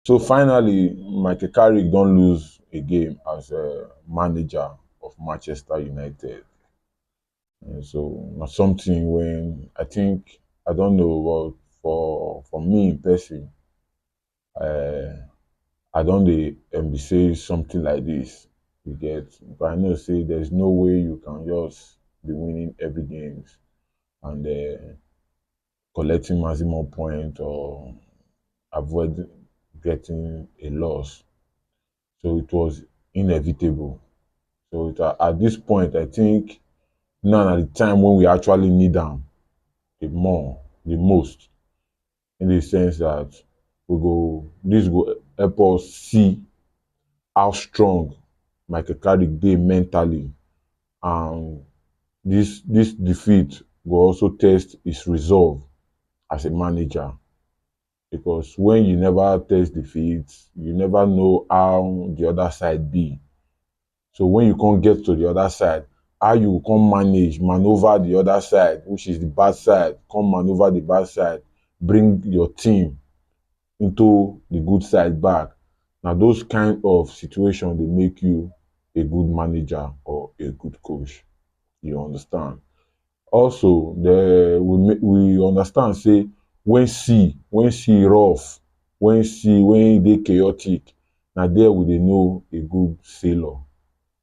So finally, Michael Carrick don't lose a game as a manager of Manchester United. And so not something when I think I don't know, but for me in person, uh, I don't dey say something like this. You get, but I know say there's no way you can just be winning every games and collecting maximum point or avoid getting a loss. So it was inevitable. So at this point, I think now at the time when we actually need them the most, in the sense that this go help us see how strong Michael Carrick dey mentally, and this defeat go also test his resolve as a manager, because when you never test defeat, you never know how the other side be. So when you can't get to the other side, how you can maneuver the other side, which is the bad side, come maneuver the bad side, bring your team into the good side back. Now those kind of situations they make you a good manager or a good coach. You understand? Also, we understand say when sea rough, when they chaotic, now there we dey know a good sailor.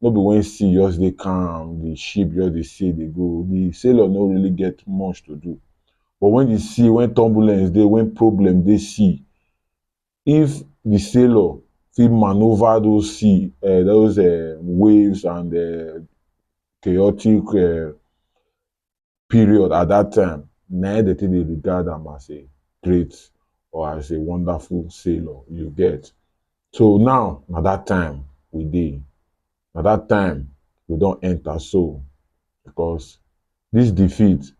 No be when sea just dey calm, the ship just dey sail dey go. The sailor no really get much to do. But when turbulence dey, when problem dey sea, if the sailor fit maneuver those waves and chaotic period at that time, na im dey take dey regard am as a great or as a wonderful sailor, you get. So now na that time we dey. Na that time we don enter so, because this defeat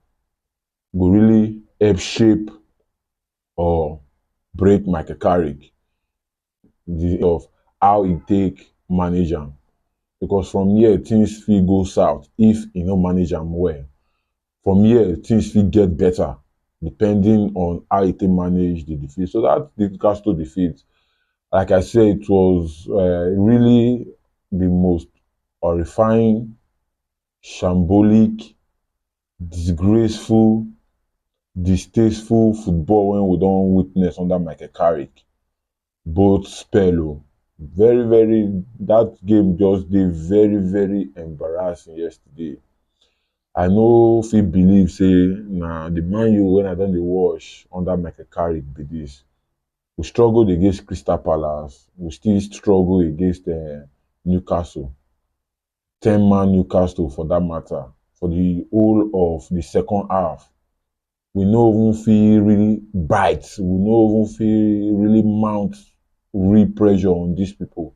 go really help shape or break Michael Carrick of how e take manage am. Because from here things fit go south if e no manage am well. From here things fit get better depending on how e take manage the defeat. So that Newcastle defeat, like I said, it was really the most horrifying, shambolic, disgraceful, distasteful football wey we don witness under Michael Carrick. Both spell o. Very, that game just dey very embarrassing yesterday. I no fit believe say na the Man U wey I don dey watch under Michael Carrick be this. We struggled against Crystal Palace, we still struggle against Newcastle. 10-man Newcastle for that matter, for the whole of the second half. We no even fit really bite, we no even fit really mount real pressure on these people.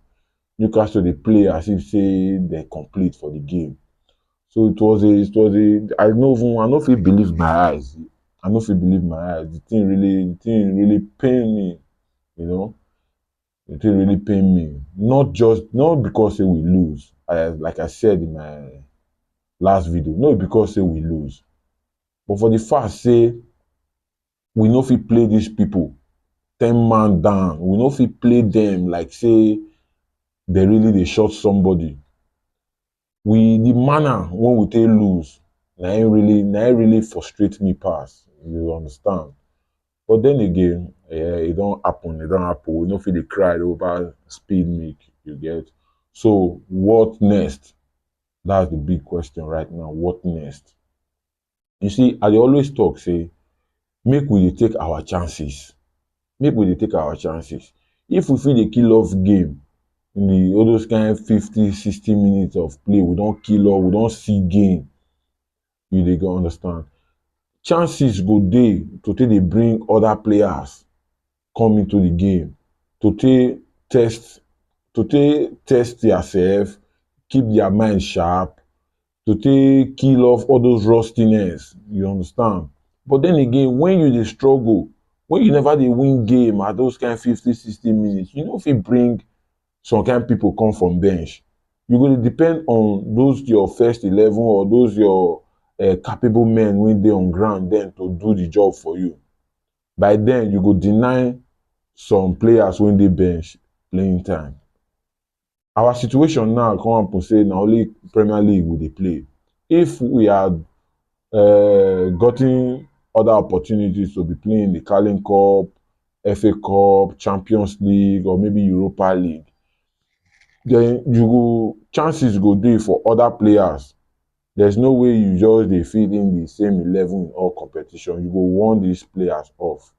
Newcastle dey play as if say dem complete for the game. So it was a I no fit believe my eyes. I no fit believe my eyes. The thing really pain me, you know. The thing really pain me. Not because say we lose. Like I said in my last video, not because say we lose, but for the fact say we no fit play these people 10-man down. We no fit play them like say they really dey shot somebody. The manner when we take lose, na im really frustrate me pass. You understand? But then again, e don happen. We no fit dey cry over spilled milk, you get. So what next? That's the big question right now. What next? You see, I dey always talk say make we dey take our chances. Make we dey take our chances. If we fit dey kill off game in all those kind 50, 60 minutes of play, we don kill off, we don see game. You dey go understand? Chances go dey to take dey bring other players come into the game, to take test theirself, keep their mind sharp, to take kill off all those rustiness. You understand? But then again, when you dey struggle, when you never dey win game at those kind 50, 60 minutes, you no fit bring some kind people come from bench. You go dey depend on those your first 11 or those your capable men wey dey on ground then to do the job for you. By then you go deny some players when they bench playing time. Our situation now come up to say na only Premier League we dey play. If we had gotten other opportunities to be playing the Carling Cup, FA Cup, Champions League, or maybe Europa League, then you go chances go dey for other players. There's no way you just dey feed in the same 11 in all competition. You go want these players off.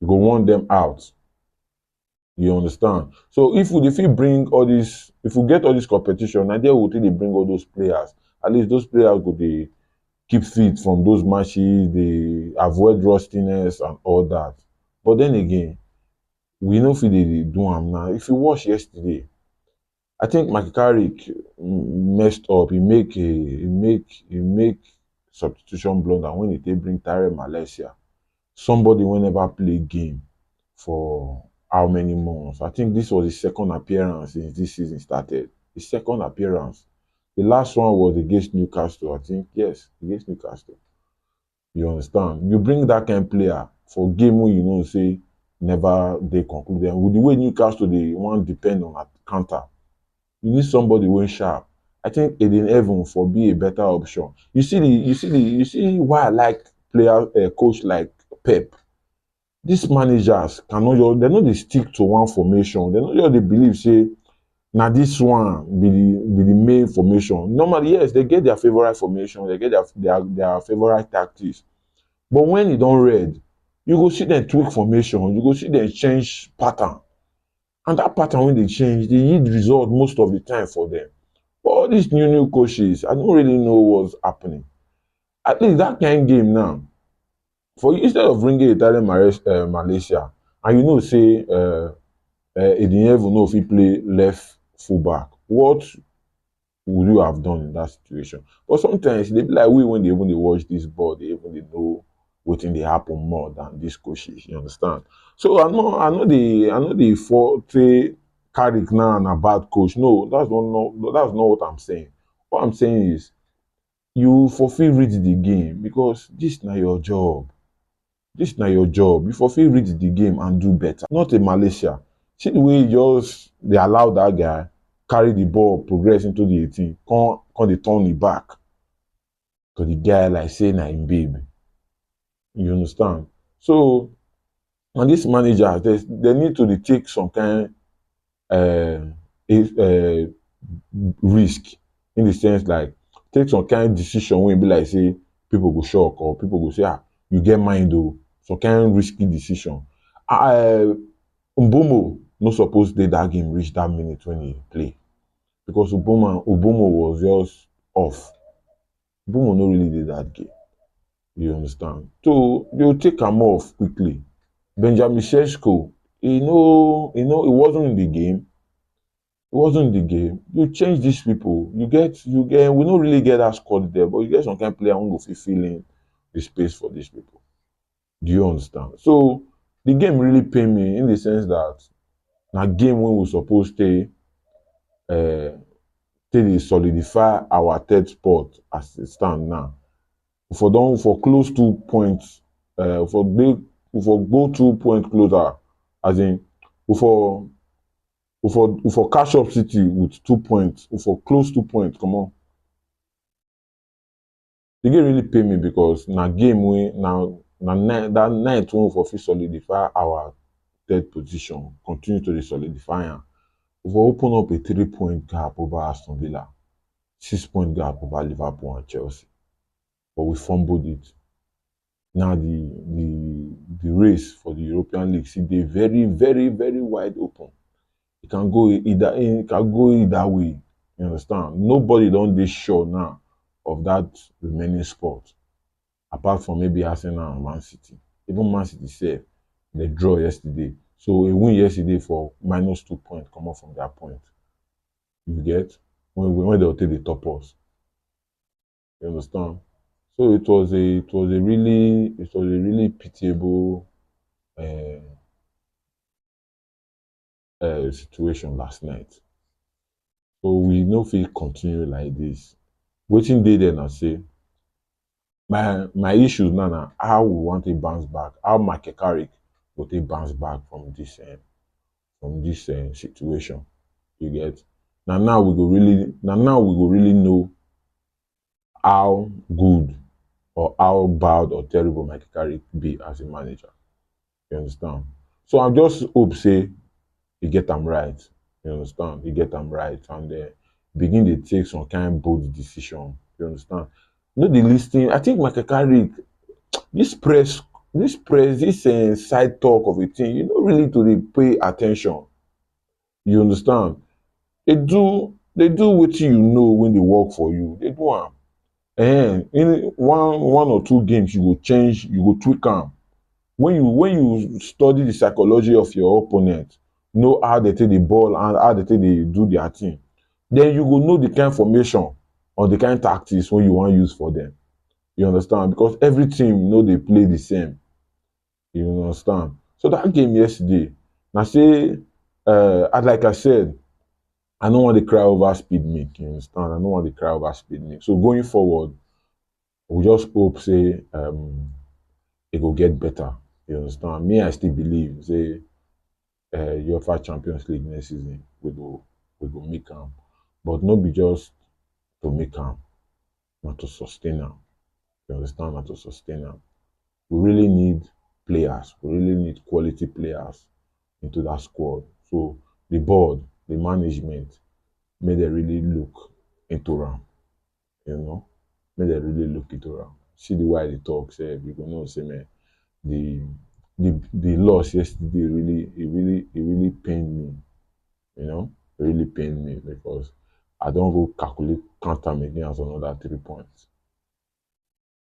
You go want them out. You understand? So if we dey fit bring all this, if we get all this competition, na there we go take dey bring all those players. At least those players go dey keep fit from those matches, dey avoid rustiness and all that. But then again, we no fit dey do am now. If you watch yesterday, I think Michael Carrick messed up. He make substitution blunder when he take bring Tyrell Malaysia, somebody wey never play game for how many months. I think this was his second appearance since this season started. His second appearance. The last one was against Newcastle, I think. Yes, against Newcastle. You understand? You bring that kind of player for game wey you know say never dey concluded. With the way Newcastle dey wan depend on counter, you need somebody wey sharp. I think Eden Evans for be a better option. You see why I like coach like Pep. These managers cannot just, they no dey stick to one formation. They no just dey believe say na this one be the main formation. Normally, yes, they get their favorite formation, they get their favorite tactics. But when e don red, you go see them tweak formation, you go see them change pattern. And that pattern wey dey change dey yield result most of the time for them. But all these new coaches, I don't really know what's happening. At least that kind game now, for instead of bringing Italian Malaysia, and you know say Eden Evans no fit play left fullback, what would you have done in that situation? But sometimes they be like we when they even dey watch this ball, they even dey know wetin dey happen more than these coaches. You understand? So I know the fault say Carrick now na bad coach. No, that's not what I'm saying. What I'm saying is you for fit read the game because this na your job. This na your job. You for fit read the game and do better. Not a Malaysia. See the way just they allow that guy carry the ball, progress into the 18, come dey turn it back to the guy like say na him babe. You understand? So and these managers, they need to dey take some kind risk in the sense like take some kind decision wey be like say people go shock or people go say you get mind o, some kind risky decision. Mbomo no suppose dey that game reach that minute when he play because Mbomo was just off. Mbomo no really dey that game. You understand? So they'll take am off quickly. Benjamin Sesko, he wasn't in the game. He wasn't in the game. You change these people. We don't really get that squad there, but you get some kind of player who go fit fill in the space for these people. Do you understand? So the game really pain me in the sense that na game when we suppose take dey solidify our third spot as it stand now. For close 2 points, for go 2 points closer, as in for catch up City with 2 points, for close 2 points, come on. The game really pay me because na game wey that night when we for fit solidify our third position, continue to dey solidify am. We for open up a 3 point gap over Aston Villa, 6 point gap over Liverpool and Chelsea. But we fumbled it. Now the race for the European League still dey very, very, very wide open. It can go either way. You understand? Nobody don dey sure now of that remaining spot, apart from maybe Arsenal and Man City. Even Man City sef, they draw yesterday. So a win yesterday for -2 points come out from their point. You get? When they'll take the top us. You understand? So it was a really pitiable situation last night. So we no fit continue like this. Wetin dey there na say my issues now na how we want to bounce back, how Michael Carrick go take bounce back from this situation. You get. Now we go really know how good or how bad or terrible Michael Carrick be as a manager. You understand? So I just hope say he get am right. You understand? He get am right and begin dey take some kind bold decision. You understand? No dey lis ten. I think Michael Carrick, this press, this side talk of a thing, you no really to dey pay attention. You understand? They do wetin you know when dey work for you. They do am. In one or two games, you go change, you go tweak am. When you study the psychology of your opponent, know how they take the ball and how they take dey do their thing, then you go know the kind formation or the kind tactics wey you wan use for them. You understand? Because every team no dey play the same. You understand? So that game yesterday, na say like I said, I no wan dey cry over speed make. You understand? I no wan dey cry over speed make. So going forward, we just hope say e go get better. You understand? Me, I still believe say UEFA Champions League next season we go make am, but no be just to make am, na to sustain am. You understand? Na to sustain am. We really need players. We really need quality players into that squad. So the board, the management, make dem really look into am. You know, make dem really look into am. See the way I dey talk, sef, you go know say man, the the loss yesterday really pained me. You know, it really pained me because I don't go calculate count am again as another 3 points.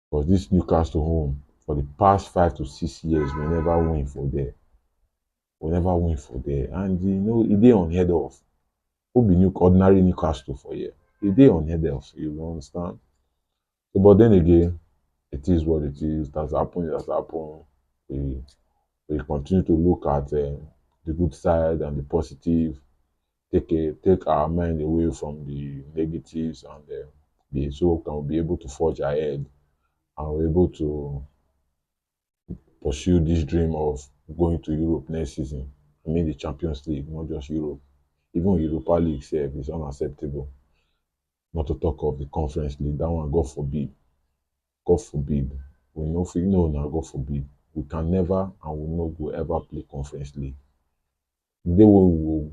Because this Newcastle home for the past 5 to 6 years we never win for there. We never win for there, and you know e dey unheard of. Who be ordinary Newcastle for here? E dey unheard of. You understand? So, but then again, it is what it is. It has happened. It has happened. We we continue to look at the good side and the positive, take our mind away from the negatives, and be so can we be able to forge ahead and we're able to pursue this dream of going to Europe next season. I mean the Champions League, not just Europe. Even Europa League itself is unacceptable. Not to talk of the Conference League. That one, God forbid. God forbid. We know if no now, God forbid. We can never and we no go ever play Conference League. The day wey we will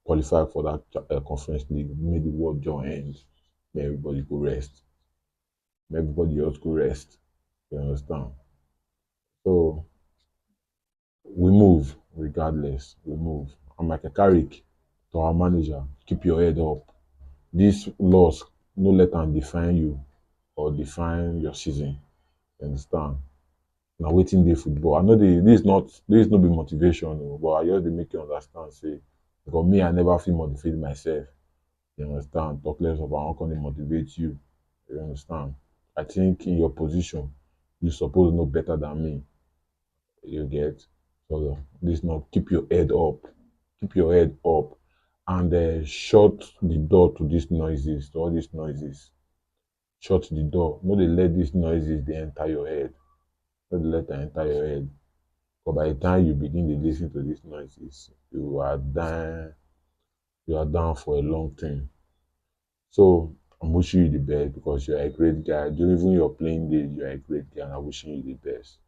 qualify for that Conference League, make the world join end. May everybody go rest. May everybody else go rest. You understand? So we move regardless. We move. I'm like a Carrick to our manager. Keep your head up. This loss, no let am define you or define your season. You understand? Na wetin dey football. I know this no be motivation, but I just dey make you understand. Say because me, I never feel motivate myself. You understand? Talk less of how can they motivate you. You understand? I think in your position, you suppose know better than me. You get? So this not keep your head up. Keep your head up and shut the door to these noises, to all these noises. Shut the door. No dey let these noises they enter your head. No dey let them enter your head. But by the time you begin to listen to these noises, you are down for a long time. So I'm wishing you the best because you are a great guy. During even your playing days, you are a great guy and I'm wishing you the best.